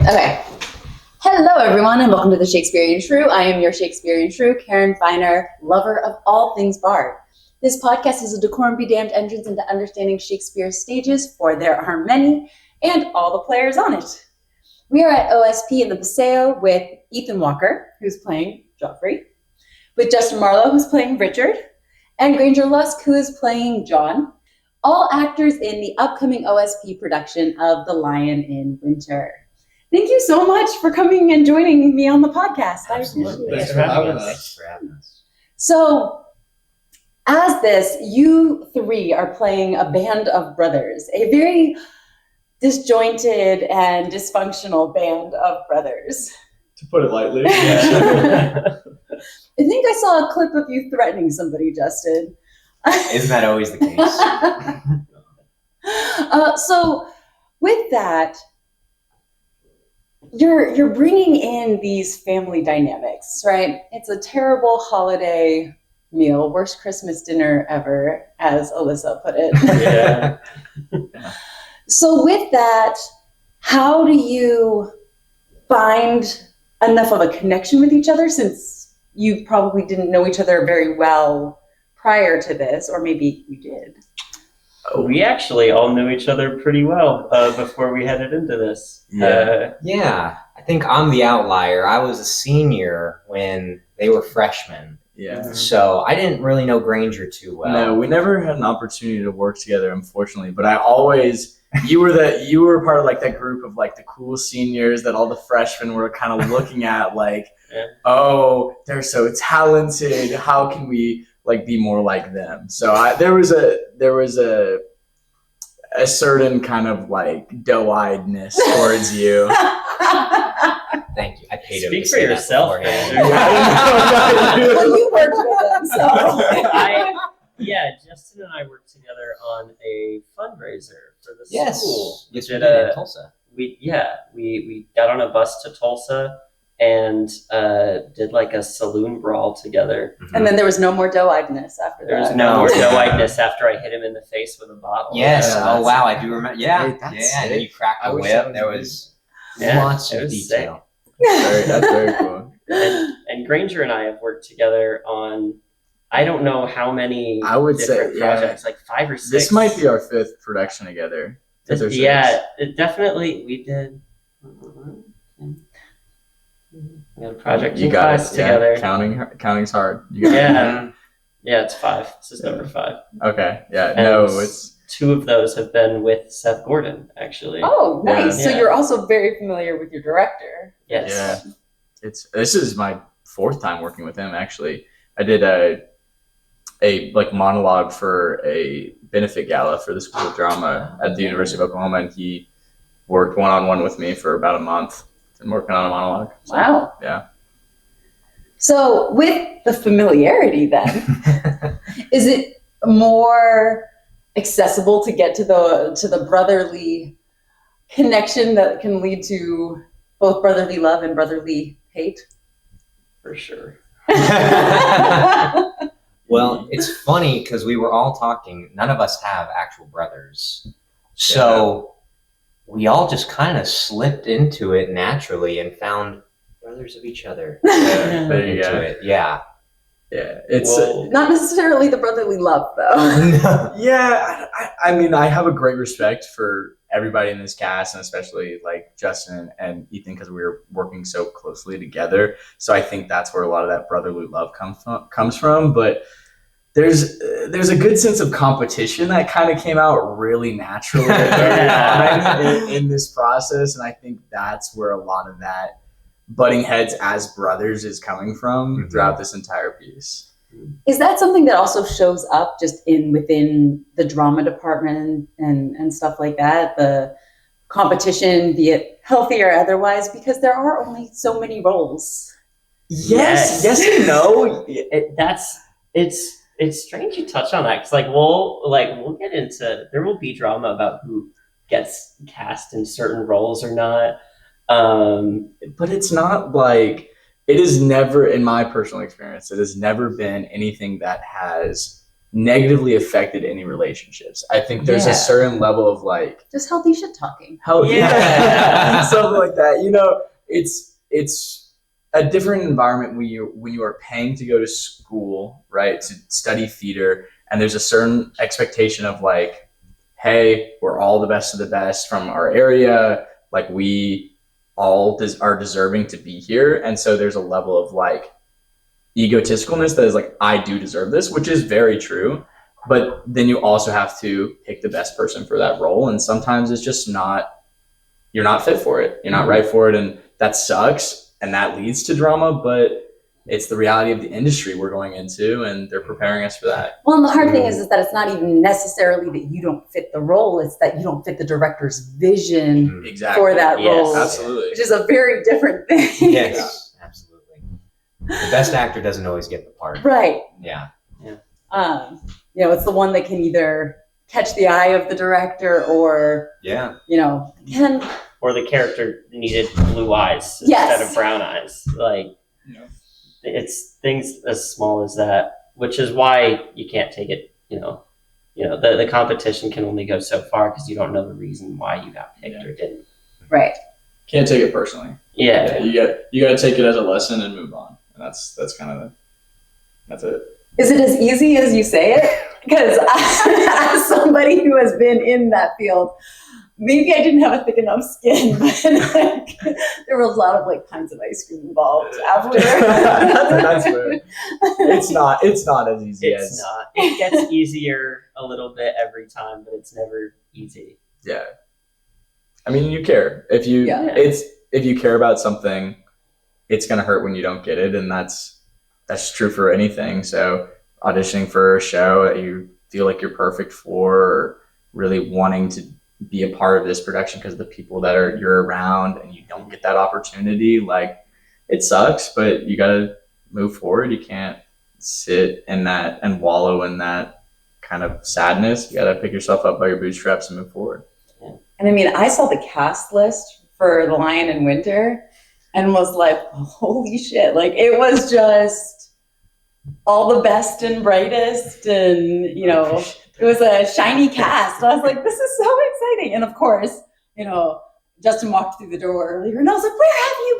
Okay. Hello, everyone, and welcome to the Shakespearean Shrew. I am your Shakespearean Shrew, Karen Feiner, lover of all things bard. This podcast is a decorum-be-damned entrance into understanding Shakespeare's stages, for there are many, and all the players on it. We are at OSP in the Paseo with Ethan Walker, who's playing Joffrey, with Justin Marlow, who's playing Richard, and Granger Lusk, who is playing John, all actors in the upcoming OSP production of The Lion in Winter. Thank you so much for coming and joining me on the podcast. Absolutely. I appreciate it. Thanks for having us. So, as this, you three are playing a band of brothers, a very disjointed and dysfunctional band of brothers. To put it lightly. I think I saw a clip of you threatening somebody, Justin. Isn't that always the case? So, with that, you're bringing in these family dynamics, right? It's a terrible holiday meal, worst Christmas dinner ever, as Alissa put it. Yeah. So with that, how do you find enough of a connection with each other, since you probably didn't know each other very well prior to this, or maybe you did? We actually all knew each other pretty well before we headed into this. Yeah, I think I'm the outlier. I was a senior when they were freshmen. Yeah. So I didn't really know Granger too well. No, we never had an opportunity to work together, unfortunately. But I always, you were part of like that group of like the cool seniors that all the freshmen were kind of looking at, like, oh, they're so talented. How can we like be more like them? So there was a certain kind of like doe-eyedness towards you. Thank you. I paid him Speak to for say yourself, that beforehand. Well, you worked with them, so. Justin and I worked together on a fundraiser for the Yes. school. Yes, We we did did in Tulsa. we got on a bus to Tulsa and did like a saloon brawl together. And then there was no more doe-eyedness after There was that. no No. more doe-eyedness after I hit him in the face with a bottle. Yes. Yeah, Oh, wow. I do remember. Yeah. Hey, that's Yeah. And then you cracked I the wish whip. that was There me. was Yeah, lots it of was detail. That's very cool. And Granger and I have worked together on, I don't know how many I would say, different projects, like 5 or 6. This might be our 5th production together. 5th or 6th. Yeah, it definitely, we did. We had a project You in got class it. together. Yeah. Counting's hard. You got it. Yeah. Yeah, it's 5. This is number 5. Okay. Yeah. And No, it's 2 of those have been with Seth Gordon, actually. Oh, nice. Yeah. So you're also very familiar with your director. Yes. yeah. This is my 4th time working with him. Actually, I did a like monologue for a benefit gala for the School of Drama at the University of Oklahoma, and he worked one-on-one with me for about a month and working on a monologue. So, Wow. Yeah. So with the familiarity then, is it more accessible to get to the brotherly connection that can lead to both brotherly love and brotherly hate? For sure. Well, it's funny because we were all talking. None of us have actual brothers. So we all just kind of slipped into it naturally and found brothers of each other. Yeah, there you into go. it. Yeah. Yeah. It's Well, Not necessarily the brotherly love, though. yeah. I mean, I have a great respect for everybody in this cast, and especially like Justin and Ethan, because we were working so closely together. So I think that's where a lot of that brotherly love comes from. But there's a good sense of competition that kind of came out really naturally early on in this process, and I think that's where a lot of that butting heads as brothers is coming from throughout this entire piece. Is that something that also shows up just within the drama department and stuff like that? The competition, be it healthy or otherwise, because there are only so many roles. Yes and no. It's strange you touch on that, because we'll get into, there will be drama about who gets cast in certain roles or not. But it's not like, it has never, in my personal experience, it has never been anything that has negatively affected any relationships. I think there's Yeah. a certain level of like Just healthy shit talking. Yeah. something like that. You know, it's a different environment when you are paying to go to school, right, to study theater, and there's a certain expectation of like, hey, we're all the best of the best from our area, like we all are deserving to be here, and so there's a level of like egotisticalness that is like, I do deserve this, which is very true, but then you also have to pick the best person for that role, and sometimes it's just not, you're not fit for it, you're not right for it, and that sucks, and that leads to drama, but it's the reality of the industry we're going into, and they're preparing us for that. Well, and the hard thing is that it's not even necessarily that you don't fit the role, it's that you don't fit the director's vision Exactly. for that Yes. role, Absolutely. which is a very different thing. Yes, absolutely. The best actor doesn't always get the part. Right. Yeah. You know, it's the one that can either catch the eye of the director or, Yeah. you know, can. Or the character needed blue eyes Yes. instead of brown eyes. Like, Yeah. it's things as small as that, which is why you can't take it, the competition can only go so far because you don't know the reason why you got picked or didn't. Right. Can't take it personally. Yeah. You got to take it as a lesson and move on. And that's kind of that's it. Is it as easy as you say it? Because as somebody who has been in that field, maybe I didn't have a thick enough skin, but like, there were a lot of like pints of ice cream involved after. That's fair. It's not as easy It's as not. It gets easier a little bit every time, but it's never easy. Yeah. I mean, you care. If you if you care about something, it's gonna hurt when you don't get it, and that's true for anything. So auditioning for a show that you feel like you're perfect for, or really wanting to be a part of this production because the people that you're around, and you don't get that opportunity, like it sucks, but you gotta move forward. You can't sit in that and wallow in that kind of sadness. You gotta pick yourself up by your bootstraps and move forward. And I mean, I saw the cast list for The Lion in Winter and was like, holy shit. Like, it was just all the best and brightest. And, you know, it was a shiny cast. I was like, this is so exciting. And of course, you know, Justin walked through the door earlier and I was like, where have you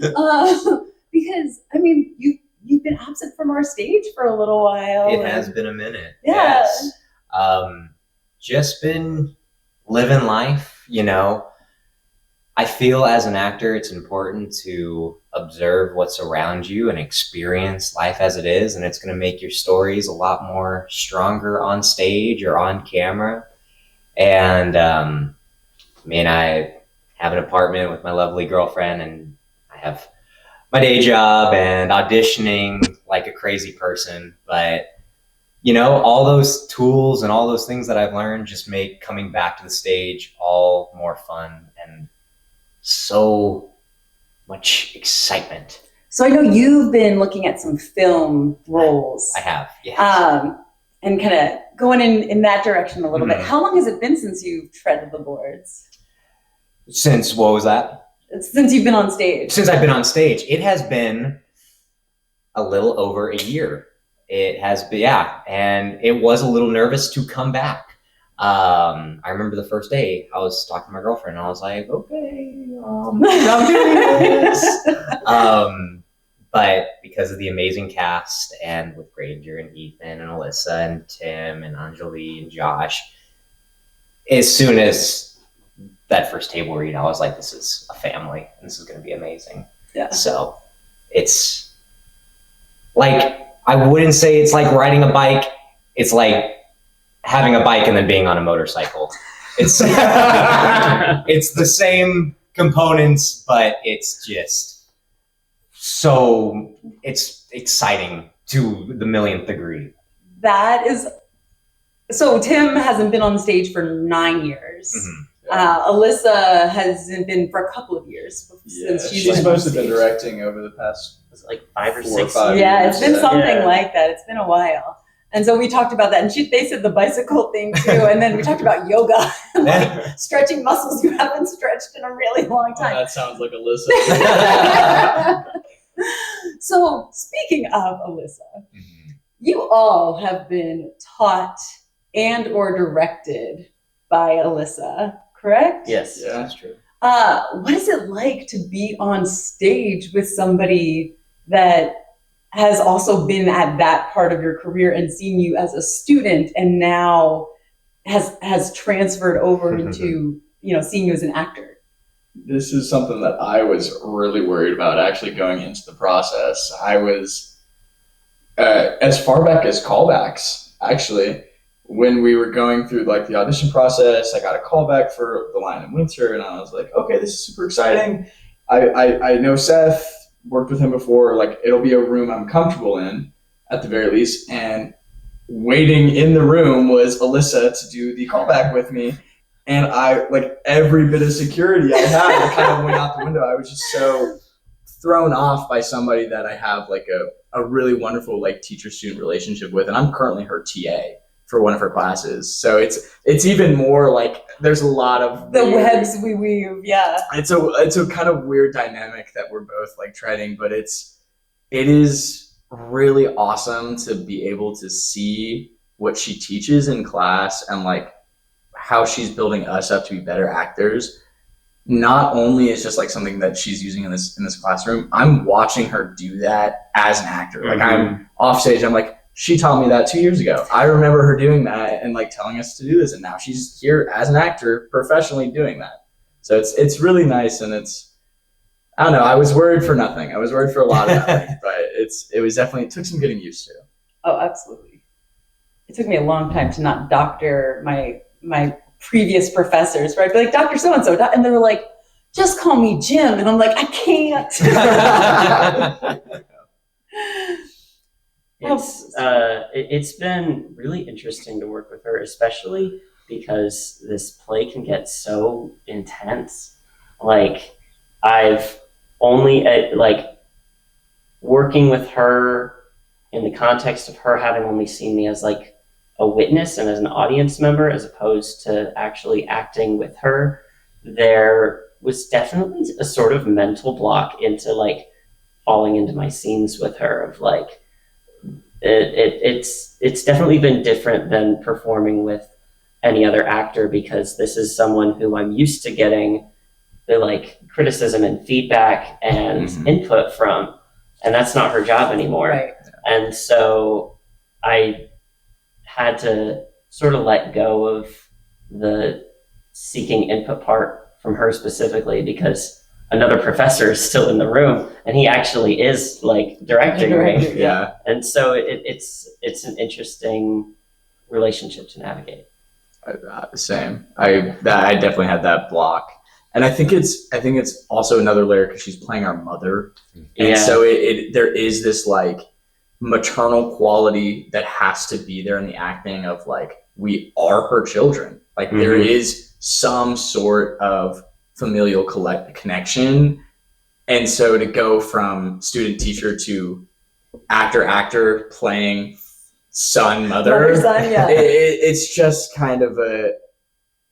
been? Because, I mean, you've been absent from our stage for a little while. It has been a minute. Yeah. Yes. Just been living life, you know. I feel as an actor, it's important to observe what's around you and experience life as it is. And it's going to make your stories a lot more stronger on stage or on camera. And I mean, I have an apartment with my lovely girlfriend, and I have my day job and auditioning like a crazy person. But you know, all those tools and all those things that I've learned just make coming back to the stage all more fun and so much excitement. So I know you've been looking at some film roles. I have, yes. And kind of going in that direction a little bit. How long has it been since you've treaded the boards? Since, what was that? Since you've been on stage. Since I've been on stage. It has been a little over a year. It has been, yeah, and it was a little nervous to come back. I remember the first day I was talking to my girlfriend, and I was like, okay, I'm doing this. But because of the amazing cast, and with Granger and Ethan and Alissa and Tim and Anjali and Josh, as soon as that first table read, I was like, this is a family, and this is going to be amazing. Yeah. So it's like, I wouldn't say it's like riding a bike. It's like having a bike and then being on a motorcycle. It's it's the same components, but it's just so it's exciting to the millionth degree. That is, so Tim hasn't been on stage for 9 years. Mm-hmm. Alissa hasn't been for a couple of years since she's supposed to have been directing over the past like 5 or 4 or 6 5 years. Yeah, it's been something Yeah. like that. It's been a while. And so we talked about that, and they said the bicycle thing too, and then we talked about yoga, like stretching muscles you haven't stretched in a really long time. that sounds like Alissa. So speaking of Alissa, you all have been taught and or directed by Alissa, correct? Yes. Yeah. That's true. What is it like to be on stage with somebody that has also been at that part of your career and seen you as a student and now has transferred over into, seeing you as an actor? This is something that I was really worried about actually going into the process. I was as far back as callbacks, actually. When we were going through like the audition process, I got a callback for The Lion in Winter, and I was like, okay, this is super exciting. I know Seth, worked with him before, like it'll be a room I'm comfortable in at the very least. And waiting in the room was Alissa to do the callback with me. And I, like every bit of security I had kind of went out the window. I was just so thrown off by somebody that I have like a really wonderful like teacher-student relationship with. And I'm currently her TA for one of her classes. So it's even more like there's a lot of the webs we weave. Yeah. It's a kind of weird dynamic that we're both like treading, but it is really awesome to be able to see what she teaches in class and like how she's building us up to be better actors. Not only is just like something that she's using in this classroom, I'm watching her do that as an actor. Like I'm off stage, I'm like, she taught me that 2 years ago. I remember her doing that and like telling us to do this, and now she's here as an actor professionally doing that. So it's really nice, and I don't know, I was worried for nothing. I was worried for a lot of that, but it took some getting used to. Oh, absolutely. It took me a long time to not doctor my previous professors, right? I'd be like, Dr. So-and-so, and they were like, just call me Jim. And I'm like, I can't. It's been really interesting to work with her, especially because this play can get so intense. Like I've only working with her in the context of her having only seen me as like a witness and as an audience member, as opposed to actually acting with her, there was definitely a sort of mental block into like falling into my scenes with her of like, it's definitely been different than performing with any other actor, because this is someone who I'm used to getting the like criticism and feedback and input from, and that's not her job anymore. Right. And so I had to sort of let go of the seeking input part from her specifically, because another professor is still in the room and he actually is like directing me. Yeah. And so it's an interesting relationship to navigate. Same. I definitely had that block, and I think it's also another layer because she's playing our mother, and so there is this like maternal quality that has to be there in the acting of like we are her children. Like there is some sort of familial connection, and so to go from student teacher to actor playing son mother, yeah. It's just kind of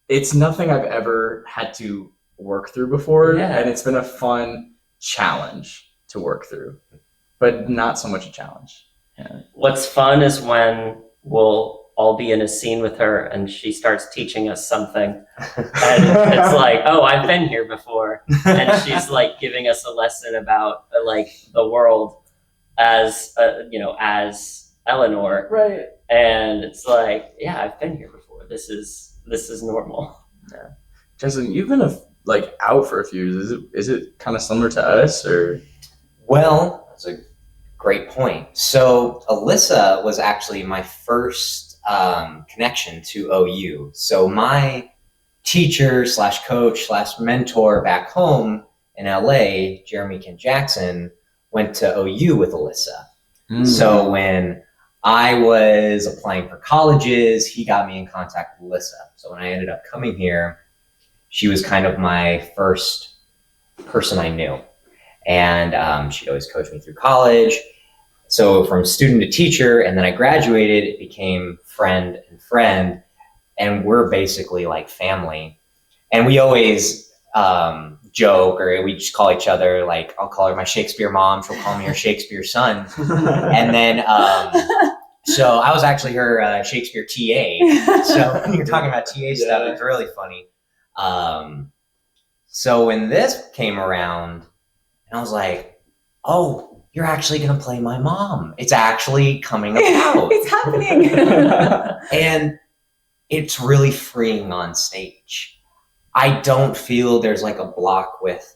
it's nothing I've ever had to work through before, and it's been a fun challenge to work through, but not so much a challenge. Yeah. What's fun is when we'll all be in a scene with her and she starts teaching us something, and it's like, oh, I've been here before, and she's like giving us a lesson about like the world as as Eleanor, Right? And it's like, yeah, I've been here before. This is normal. Yeah, Justin, you've been out for a few years. Is it kind of similar to us, or? Well, that's a great point. So Alissa was actually my first connection to OU. So my teacher / coach / mentor back home in LA, Jeremy Ken Jackson, went to OU with Alissa. So when I was applying for colleges, he got me in contact with Alissa. So when I ended up coming here, she was kind of my first person I knew. And she'd always coach me through college. So from student to teacher, and then I graduated, it became friend, and we're basically like family. And we always joke, or we just call each other, like, I'll call her my Shakespeare mom, she'll call me her Shakespeare son. And then So I was actually her Shakespeare TA. So when you're talking about TA stuff, it's really funny. So when this came around, and I was like, oh, you're actually going to play my mom. It's actually coming about. It's happening. And it's really freeing on stage. I don't feel there's like a block with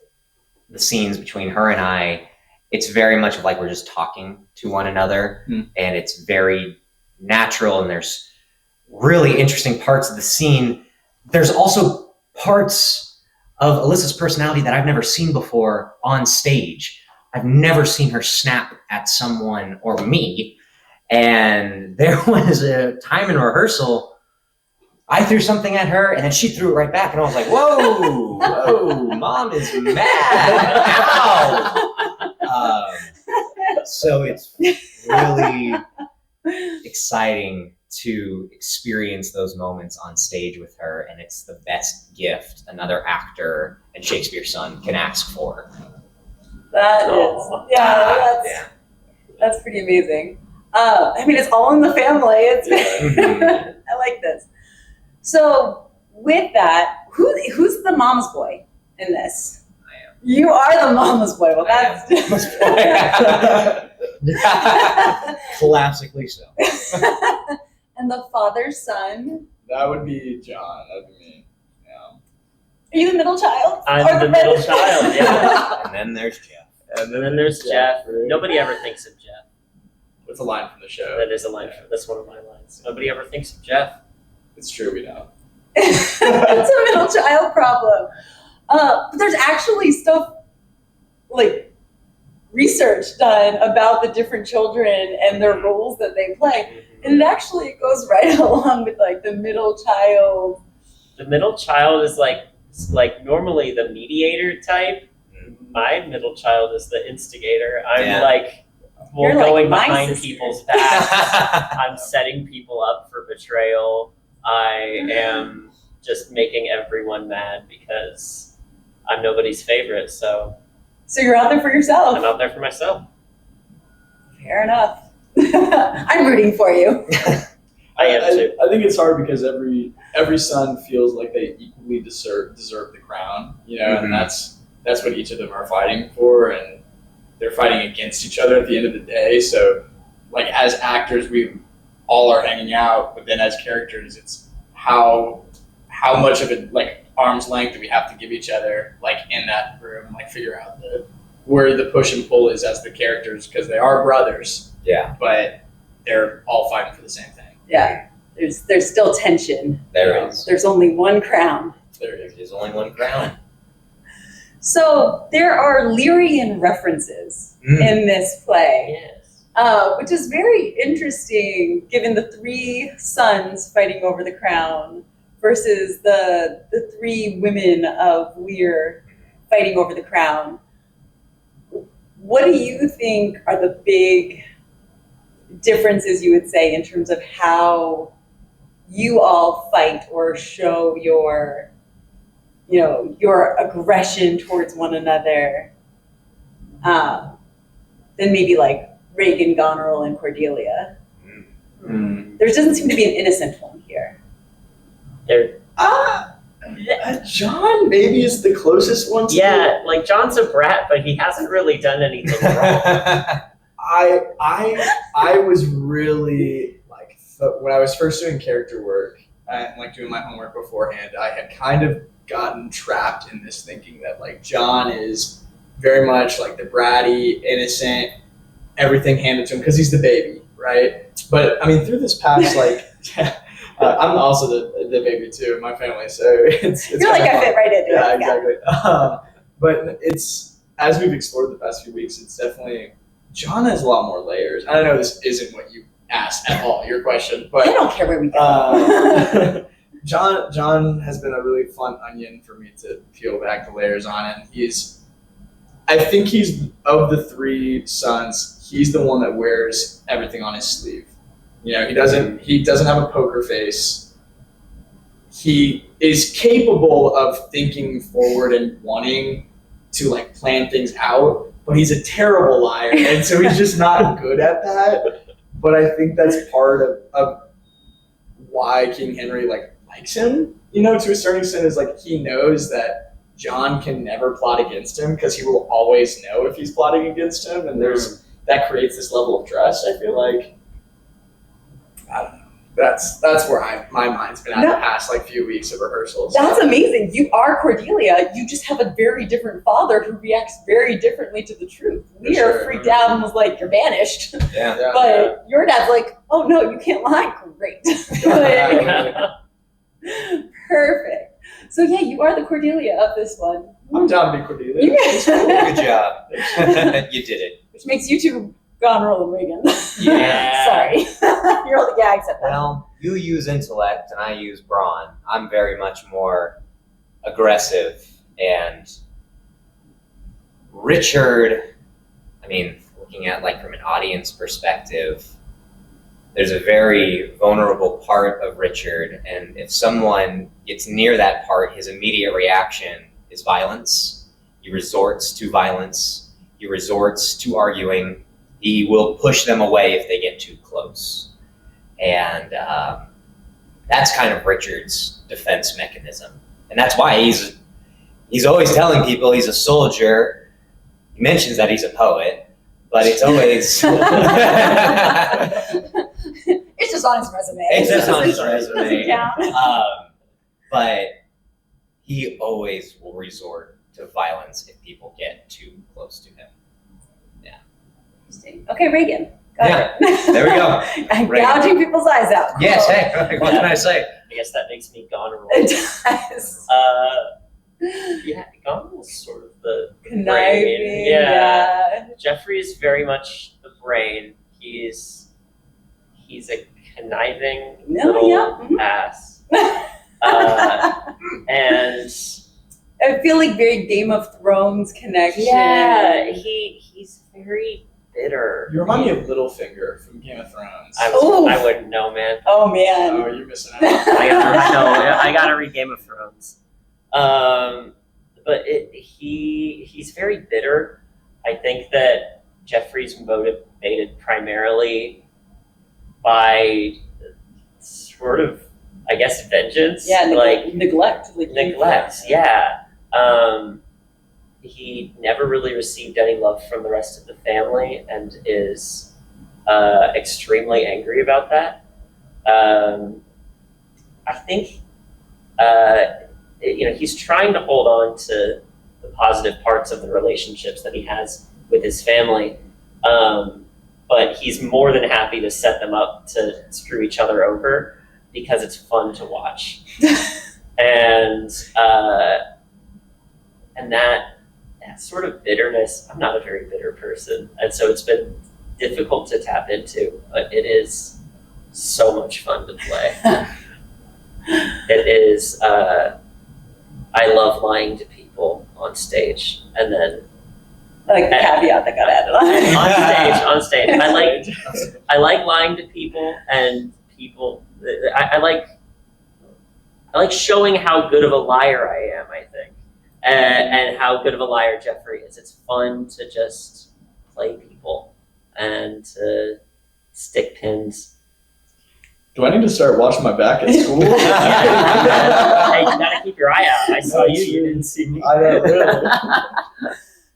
the scenes between her and I. It's very much like we're just talking to one another, and it's very natural, and there's really interesting parts of the scene. There's also parts of Alyssa's personality that I've never seen before on stage. I've never seen her snap at someone or me. And there was a time in rehearsal, I threw something at her, and then she threw it right back, and I was like, whoa, Mom is mad. Ow. So it's really exciting to experience those moments on stage with her, and it's the best gift another actor and Shakespeare's son can ask for. That's pretty amazing. I mean, it's all in the family. I like this. So with that, who's the mama's boy in this? You are the mama's boy. Well, that's classically so. And the father's son. That would be John. That'd be me. Yeah. Are you the middle child? I'm the middle child. Yeah. And then there's Jeff. And then there's Jeff. Nobody ever thinks of Jeff. What's a line from the show? That is a line. That's one of my lines. Nobody ever thinks of Jeff. It's true. We don't. It's a middle child problem. But there's actually stuff like research done about the different children and their roles that they play. And it actually goes right along with like the middle child. The middle child is like normally the mediator type. My middle child is the instigator. I'm like more going behind people's backs. I'm setting people up for betrayal. I am just making everyone mad because I'm nobody's favorite. So you're out there for yourself. I'm out there for myself. Fair enough. I'm rooting for you. I am too. I think it's hard because every son feels like they equally deserve the crown, and that's what each of them are fighting for, and they're fighting against each other at the end of the day. So, like as actors, we all are hanging out, but then as characters, it's how much of it like arm's length do we have to give each other, like in that room, like figure out where the push and pull is as the characters, because they are brothers. Yeah. But they're all fighting for the same thing. Yeah. There's still tension. There is. There's only one crown. There is. There's only one crown. So there are Lyrian references in this play. Yes. Which is very interesting given the three sons fighting over the crown versus the three women of Lear fighting over the crown. What do you think are the big differences, you would say, in terms of how you all fight or show your aggression towards one another than maybe like Reagan, Goneril, and Cordelia? There doesn't seem to be an innocent one here. John maybe is the closest one to like John's a brat, but he hasn't really done anything wrong. I was really like when I was first doing character work and like doing my homework beforehand, I had kind of gotten trapped in this thinking that like John is very much like the bratty, innocent, everything handed to him because he's the baby, right? But I mean, through this past like I'm also the baby too in my family, so it's you're like I fit right into it. Yeah, exactly. But it's as we've explored the past few weeks, it's definitely John has a lot more layers. I know this isn't what you asked at all, your question, but I don't care where we go. John has been a really fun onion for me to peel back the layers on, and I think he's of the three sons, he's the one that wears everything on his sleeve. He doesn't have a poker face. He is capable of thinking forward and wanting to like plan things out, but he's a terrible liar, and so he's just not good at that. but I think that's part of why King Henry likes him. To a certain extent, is he knows that John can never plot against him because he will always know if he's plotting against him, and that creates this level of trust. I feel like I don't know. That's where my mind's been at the past few weeks of rehearsals. That's amazing. You are Cordelia. You just have a very different father who reacts very differently to the truth. We are freaked out and was like, "You're banished." Yeah. But your dad's like, "Oh no, you can't lie." Great. Perfect. So yeah, you are the Cordelia of this one. I'm down to be Cordelia. Good job. You did it. Which makes you two Goneril and Reagan. Yeah. Sorry. You're all the gags at that. Well, you use intellect and I use brawn. I'm very much more aggressive, and Richard, looking at from an audience perspective, there's a very vulnerable part of Richard, and if someone gets near that part, his immediate reaction is violence. He resorts to violence. He resorts to arguing. He will push them away if they get too close. And that's kind of Richard's defense mechanism. And that's why he's always telling people he's a soldier. He mentions that he's a poet, but it's always... It's just on his resume. It's just on his resume. Yeah. But he always will resort to violence if people get too close to him. Interesting. Okay, Reagan. Got it. There we go. Gouging people's eyes out. Cool. Yes, hey, what can I say? I guess that makes me Goneril. It does. Yeah, Goneril's sort of the Conniving. brain. Yeah. Jeffrey is very much the brain. He's a conniving little ass. And I feel like very Game of Thrones connection. yeah, he's very bitter. You remind me of Littlefinger from Game of Thrones. I wouldn't know, man. Oh man. Oh, you're missing out. I gotta read Game of Thrones. But he's very bitter. I think that Jeffrey's motivated primarily by sort of, I guess, vengeance. Yeah, neglect. Neglect, yeah. He never really received any love from the rest of the family and is extremely angry about that. I think, he's trying to hold on to the positive parts of the relationships that he has with his family, but he's more than happy to set them up to screw each other over because it's fun to watch. And that sort of bitterness, I'm not a very bitter person, and so it's been difficult to tap into, but it is so much fun to play. It is, I love lying to people on stage, and then I like the caveat that got added on. on stage. I like lying to people, and people. I like showing how good of a liar I am. I think, and how good of a liar Jeffrey is. It's fun to just play people and to stick pins. Do I need to start watching my back at school? Hey, you gotta keep your eye out. I saw you. You didn't see me. I know, really.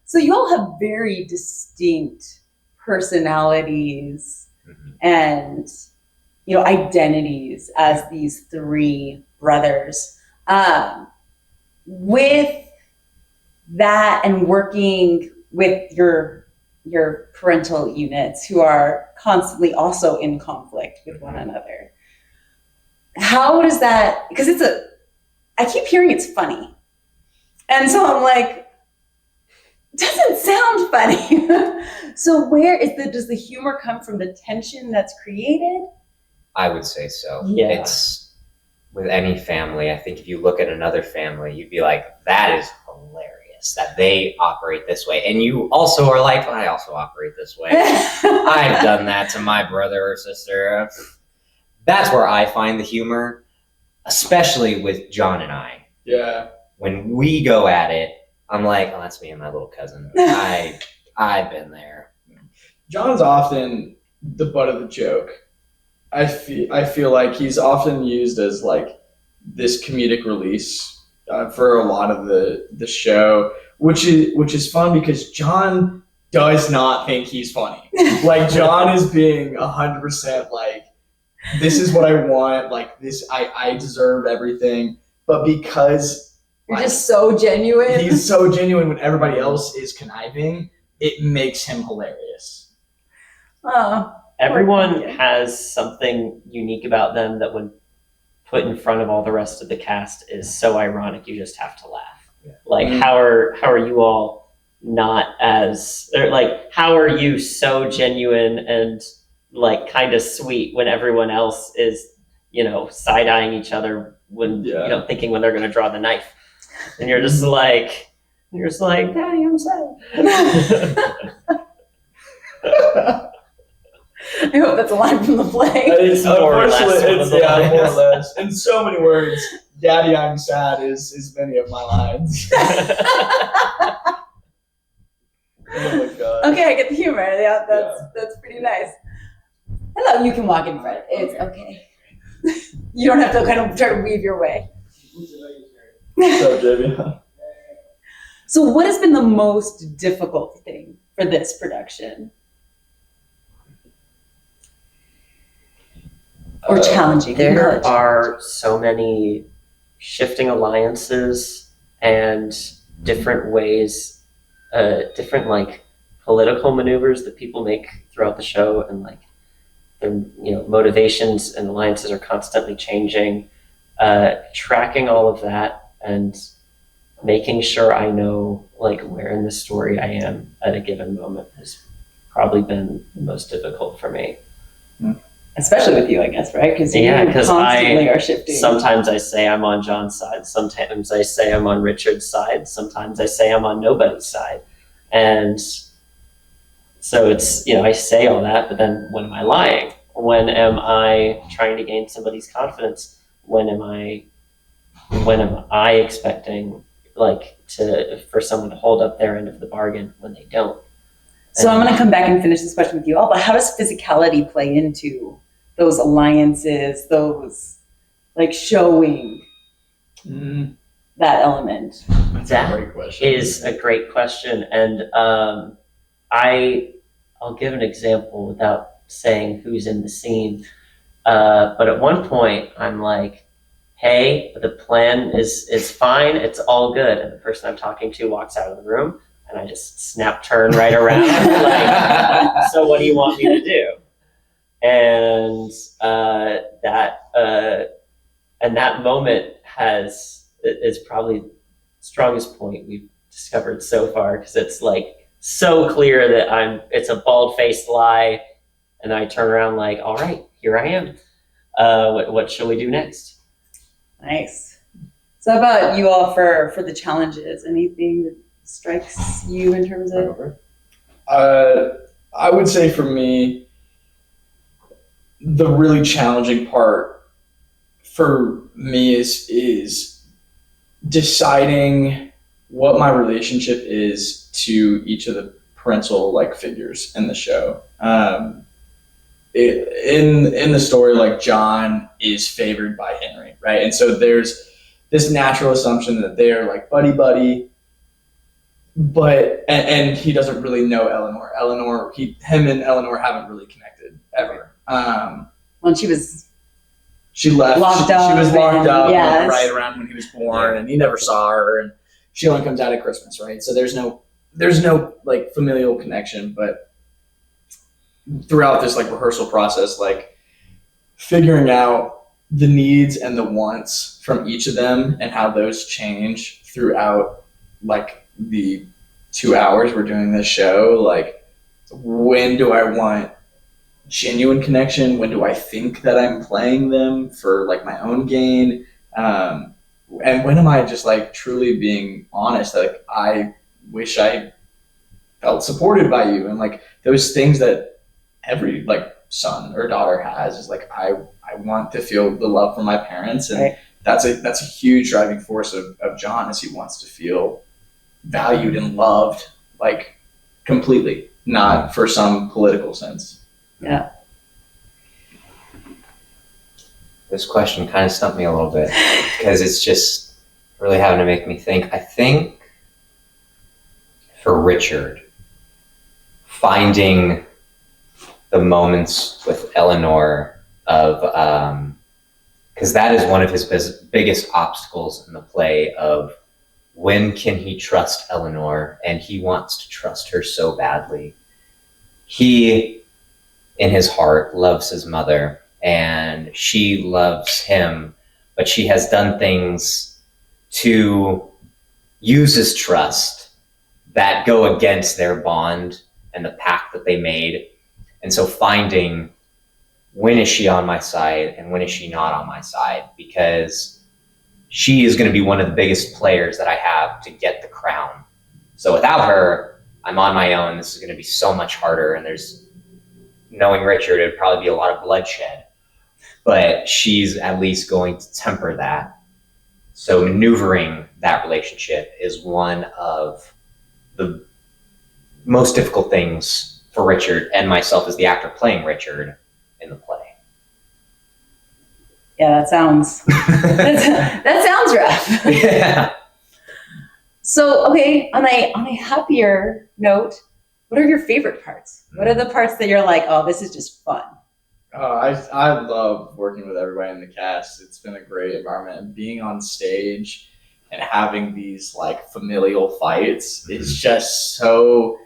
So you all have very distinct personalities and identities as these three brothers. With that and working with your parental units who are constantly also in conflict with one another, how does that, because I keep hearing it's funny. And so I'm like, doesn't sound funny. So does the humor come from the tension that's created? I would say so. Yeah. It's with any family. I think if you look at another family, you'd be like, that is hilarious that they operate this way. And you also are like, I also operate this way. I've done that to my brother or sister. That's where I find the humor, especially with John and I. Yeah. When we go at it, I'm like, that's me and my little cousin. I've been there. John's often the butt of the joke. I feel like he's often used as like this comedic release for a lot of the show, which is fun because John does not think he's funny. Like John is being 100% like, this is what I want. Like this, I deserve everything. But because you're just so genuine, he's so genuine when everybody else is conniving, it makes him hilarious. Oh. Everyone has something unique about them that when put in front of all the rest of the cast is so ironic you just have to laugh. Yeah. Like how are you all not as, or like how are you so genuine and like kind of sweet when everyone else is, side-eyeing each other when thinking when they're going to draw the knife, and you're just like Daddy, I'm sad. I hope that's a line from the play. It's more or less. In so many words, Daddy, I'm sad is many of my lines. Oh my god. Okay, I get the humor. Yeah, that's pretty nice. Hello, you can walk in front. It's okay. You don't have to kind of try to weave your way. What's up, JB? So what has been the most difficult thing for this production? Or challenging? There are so many shifting alliances and different ways, different like political maneuvers that people make throughout the show, and like their motivations and alliances are constantly changing. Tracking all of that and making sure I know like where in the story I am at a given moment has probably been the most difficult for me. Especially with you, I guess, right? Because you constantly are shifting. Sometimes I say I'm on John's side. Sometimes I say I'm on Richard's side. Sometimes I say I'm on nobody's side. And so it's, I say all that, but then when am I lying? When am I trying to gain somebody's confidence? When am I expecting for someone to hold up their end of the bargain when they don't? So I'm going to come back and finish this question with you all, but how does physicality play into those alliances, those like showing that element? That's a great question. Is a great question. And I'll give an example without saying who's in the scene. But at one point I'm like, hey, the plan is fine. It's all good. And the person I'm talking to walks out of the room. And I just turn right around. Like, so what do you want me to do? And that moment is probably the strongest point we've discovered so far, because it's like so clear that it's a bald-faced lie, and I turn around like, all right, here I am. What shall we do next? Nice. So how about you all for the challenges? Anything that strikes you in terms of? I would say for me, the really challenging part for me is deciding what my relationship is to each of the parental like figures in the show. In the story, like John is favored by Henry, right? And so there's this natural assumption that they are like buddy, but and he doesn't really know Eleanor. Him and Eleanor haven't really connected ever. When she left, locked up. She was locked up right around when he was born, and he never saw her, and she only comes out at Christmas, right? So there's no like familial connection. But throughout this like rehearsal process, like figuring out the needs and the wants from each of them and how those change throughout like the 2 hours we're doing this show. Like, when do I want genuine connection? When do I think that I'm playing them for like my own gain? And when am I just like truly being honest? Like, I wish I felt supported by you, and like those things that every like son or daughter has is like, I want to feel the love from my parents, and right. That's a huge driving force of John, is he wants to feel valued and loved, like completely, not for some political sense. Yeah. This question kind of stumped me a little bit because it's just really having to make me think. I think for Richard, finding the moments with Eleanor of, because that is one of his biggest obstacles in the play of when can he trust Eleanor, and he wants to trust her so badly. He, in his heart, loves his mother, and she loves him, but she has done things to use his trust that go against their bond and the pact that they made. And so finding, when is she on my side and when is she not on my side? Because she is going to be one of the biggest players that I have to get the crown. So without her, I'm on my own. This is going to be so much harder. And there's, knowing Richard, it'd probably be a lot of bloodshed. But she's at least going to temper that. So maneuvering that relationship is one of the most difficult things for Richard and myself as the actor playing Richard in the play. Yeah, that sounds rough. Yeah. So, okay, on a happier note, what are your favorite parts? What are the parts that you're like, oh, this is just fun? I love working with everybody in the cast. It's been a great environment, and being on stage and having these like familial fights is just so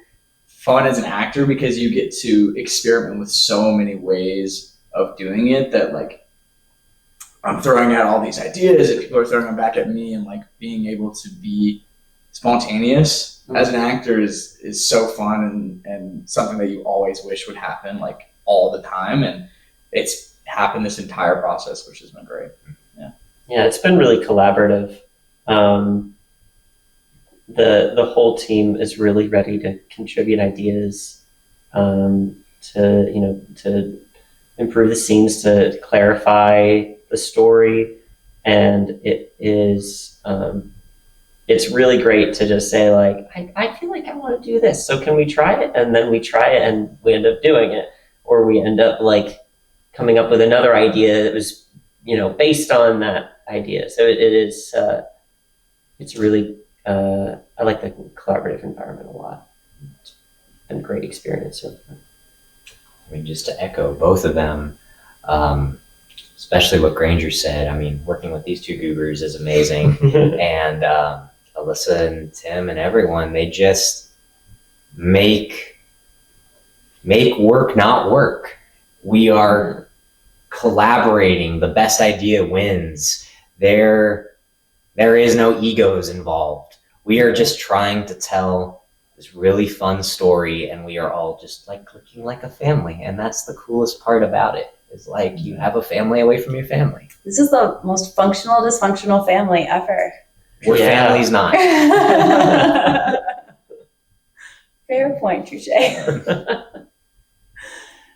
fun as an actor, because you get to experiment with so many ways of doing it that like I'm throwing out all these ideas and people are throwing them back at me, and like being able to be spontaneous as an actor is so fun and something that you always wish would happen like all the time, and it's happened this entire process, which has been great. Yeah, it's been really collaborative. The whole team is really ready to contribute ideas, to improve the scenes, to clarify the story, and it is it's really great to just say like, I feel like I want to do this, so can we try it? And then we try it and we end up doing it, or we end up like coming up with another idea that was based on that idea. So it's really I like the collaborative environment a lot. It's been a great experience. I mean, just to echo both of them, especially what Granger said, I mean, working with these two goobers is amazing. And Alissa and Tim and everyone, they just make work not work. We are collaborating. The best idea wins. There is no egos involved. We are just trying to tell this really fun story, and we are all just like clicking like a family. And that's the coolest part about it, is like you have a family away from your family. This is the most functional, dysfunctional family ever. We're families not. Fair point, Touche.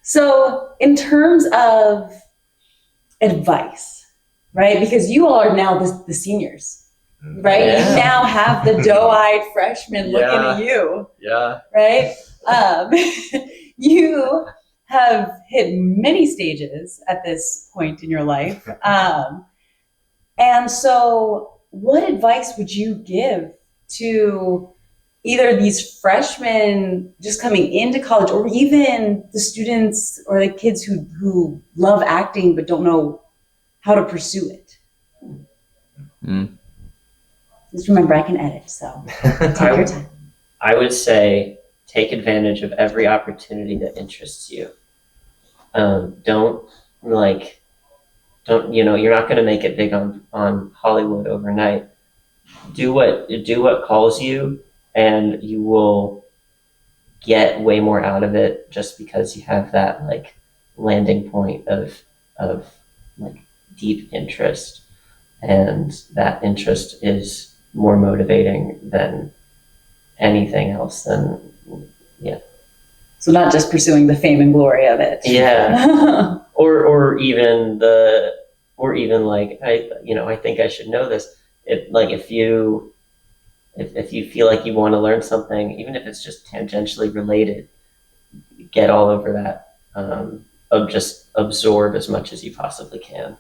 So in terms of advice, right? Because you all are now the seniors, right? Yeah. You now have the doe-eyed freshmen looking at you, Yeah. right? You have hit many stages at this point in your life. And so what advice would you give to either these freshmen just coming into college, or even the students or the kids who love acting but don't know how to pursue it? Just remember, I can edit, so take your time. I would say take advantage of every opportunity that interests you. Don't you're not going to make it big on Hollywood overnight. Do what calls you, and you will get way more out of it just because you have that like landing point of like deep interest, and that interest is more motivating than anything else. So not just pursuing the fame and glory of it. Yeah. or even like I think I should know this. If you feel like you want to learn something, even if it's just tangentially related, get all over that. Just absorb as much as you possibly can,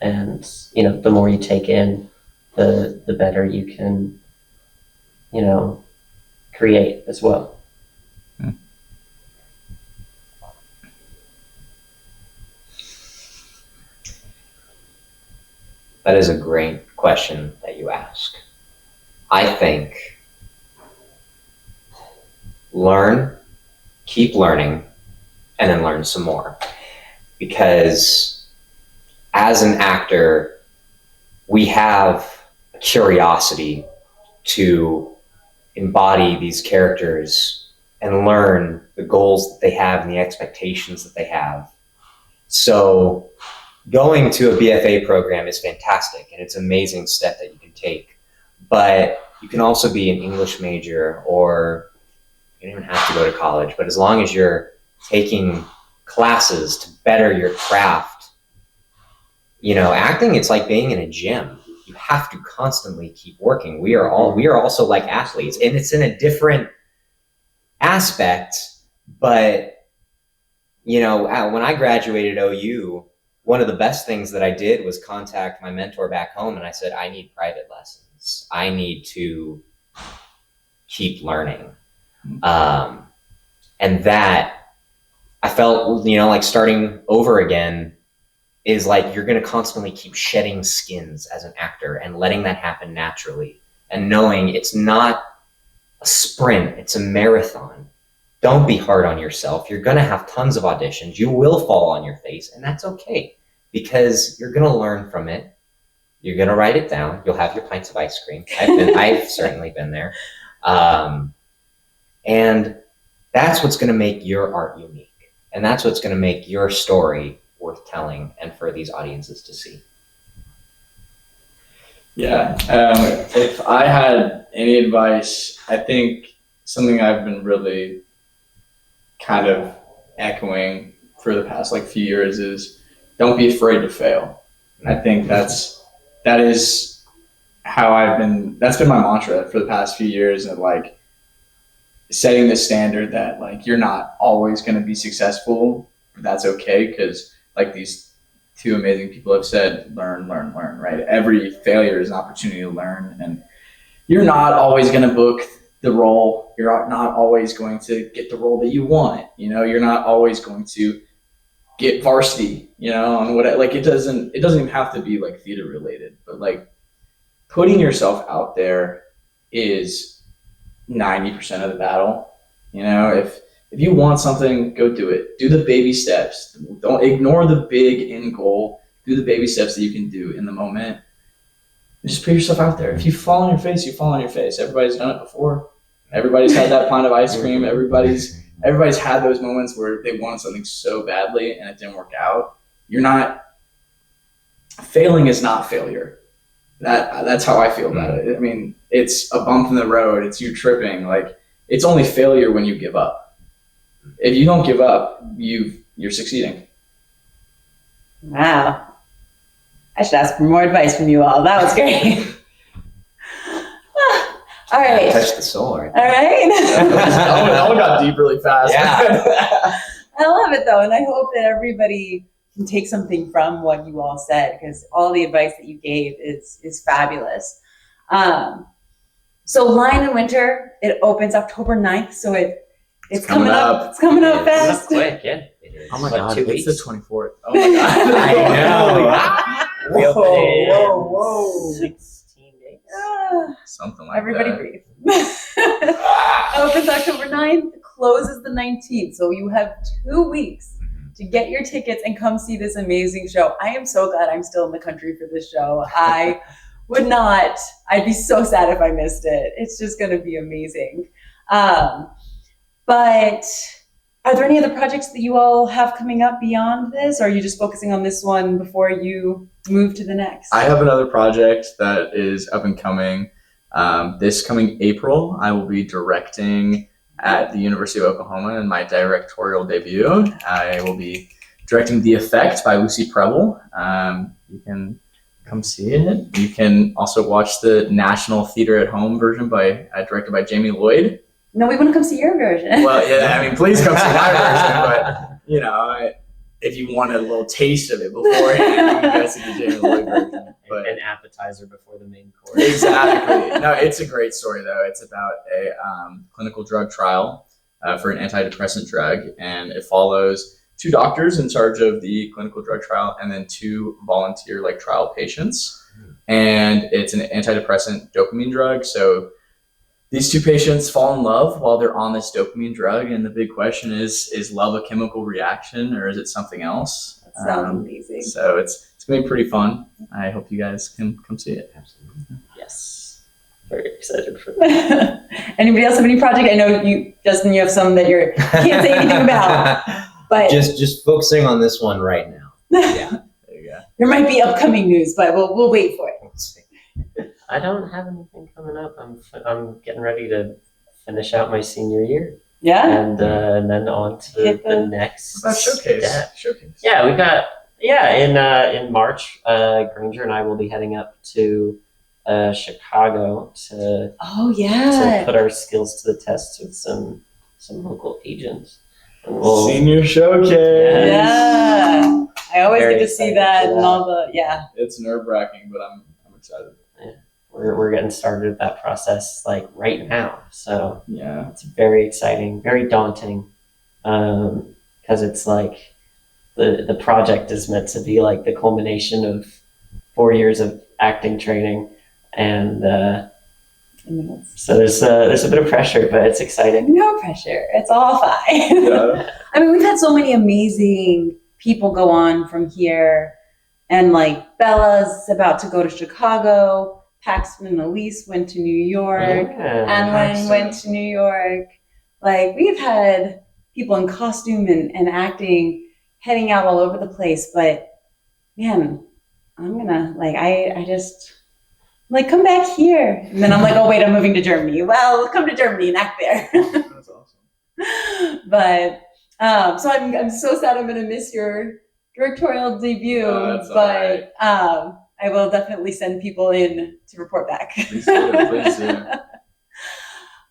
And, the more you take in, the better you can, create as well. That is a great question that you ask. I think learn, keep learning, and then learn some more. Because as an actor, we have a curiosity to embody these characters and learn the goals that they have and the expectations that they have. So going to a BFA program is fantastic, and it's an amazing step that you can take. But you can also be an English major, or you don't even have to go to college, but as long as you're taking classes to better your craft, acting, it's like being in a gym. You have to constantly keep working. We are also like athletes, and it's in a different aspect. But, when I graduated OU, one of the best things that I did was contact my mentor back home, and I said, I need private lessons. I need to keep learning. And that I felt, like starting over again is like you're going to constantly keep shedding skins as an actor and letting that happen naturally, and knowing it's not a sprint, it's a marathon. Don't be hard on yourself. You're going to have tons of auditions. You will fall on your face, and that's okay, because you're going to learn from it. You're going to write it down. You'll have your pints of ice cream. I've certainly been there. And that's what's going to make your art unique. And that's what's going to make your story worth telling and for these audiences to see. Yeah. If I had any advice, I think something I've been really kind of echoing for the past few years is don't be afraid to fail. I think that is how that's been my mantra for the past few years, and setting the standard that you're not always going to be successful, but that's okay, because these two amazing people have said, learn, right? Every failure is an opportunity to learn, and you're not always going to book the role. You're not always going to get the role that you want. You're not always going to get varsity, on what it doesn't even have to be theater related, but putting yourself out there is 90% of the battle. If you want something, go do it. Do the baby steps. Don't ignore the big end goal. Do the baby steps that you can do in the moment. Just put yourself out there. If you fall on your face, you fall on your face. Everybody's done it before. Everybody's had that pint of ice cream. Everybody's had those moments where they wanted something so badly and it didn't work out. Failing is not failure. That's how I feel about it. I mean, it's a bump in the road. It's you tripping. It's only failure when you give up. If you don't give up, you're succeeding. Wow. I should ask for more advice from you all. That was great. All right. Touch the soul. Right? All right. That one got deep really fast. Yeah. I love it though, and I hope that everybody can take something from what you all said, because all the advice that you gave is fabulous. So Lion in Winter, it opens October 9th, so it's coming up. It's coming up fast. Quick, yeah. Oh my God, 2 it's weeks? the 24th. Oh my God. I know. Whoa. 16 days. Something like Everybody that. breathe. It opens October 9th, closes the 19th, so you have 2 weeks to get your tickets and come see this amazing show. I am so glad I'm still in the country for this show. I'd be so sad if I missed it. It's just going to be amazing. But are there any other projects that you all have coming up beyond this? Or are you just focusing on this one before you move to the next? I have another project that is up and coming. This coming April, I will be directing at the University of Oklahoma in my directorial debut. I will be directing The Effect by Lucy Preble. You can come see it. You can also watch the National Theater at Home version directed by Jamie Lloyd. No, we want to come see your version. Well, yeah, I mean, please come see my version, but if you want a little taste of it beforehand, you can go see the James Lloyd version. But An appetizer before the main course. exactly. No, it's a great story though. It's about a clinical drug trial for an antidepressant drug, and it follows 2 doctors in charge of the clinical drug trial, and then 2 volunteer trial patients. And it's an antidepressant dopamine drug. So these 2 patients fall in love while they're on this dopamine drug, and the big question is love a chemical reaction or is it something else? That sounds amazing. So it's gonna be pretty fun. I hope you guys can come see it. Absolutely. Yes. Very excited for that. Anybody else have any project? I know you, Justin, you have some that you can't say anything about, but just focusing on this one right now. Yeah. There you go. there might be upcoming news, but we'll wait for it. I don't have anything coming up. I'm getting ready to finish out my senior year, Yeah. and then on to Hit the next. What about showcase? step. Showcase. Yeah, we got in March. Granger and I will be heading up to Chicago to Oh yeah. put our skills to the test with some local agents. And we'll- Senior showcase. Yeah. I always Very get to see excited that for and that. all the It's nerve-wracking, but I'm excited. we're getting started with that process right now. So Yeah. it's very exciting, very daunting, because it's the project is meant to be the culmination of 4 years of acting training, and so there's a bit of pressure, but it's exciting. No pressure. It's all fine. Yeah. I mean, we've had so many amazing people go on from here, and Bella's about to go to Chicago. Paxton and Elise went to New York. Yeah. Anlin went to New York. We've had people in costume and acting heading out all over the place, but man, I'm gonna I just come back here. And then I'm oh wait, I'm moving to Germany. Well, come to Germany and act there. That's awesome. But so I'm so sad I'm gonna miss your directorial debut. That's all but I will definitely send people in to report back. Please do. Please do.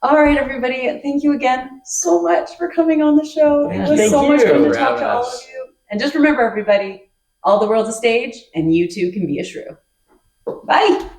All right, everybody. Thank you again so much for coming on the show. Thank It was you. so much fun to for talk having to all us. of you. And just remember, everybody, all the world's a stage, and you too can be a shrew. Bye.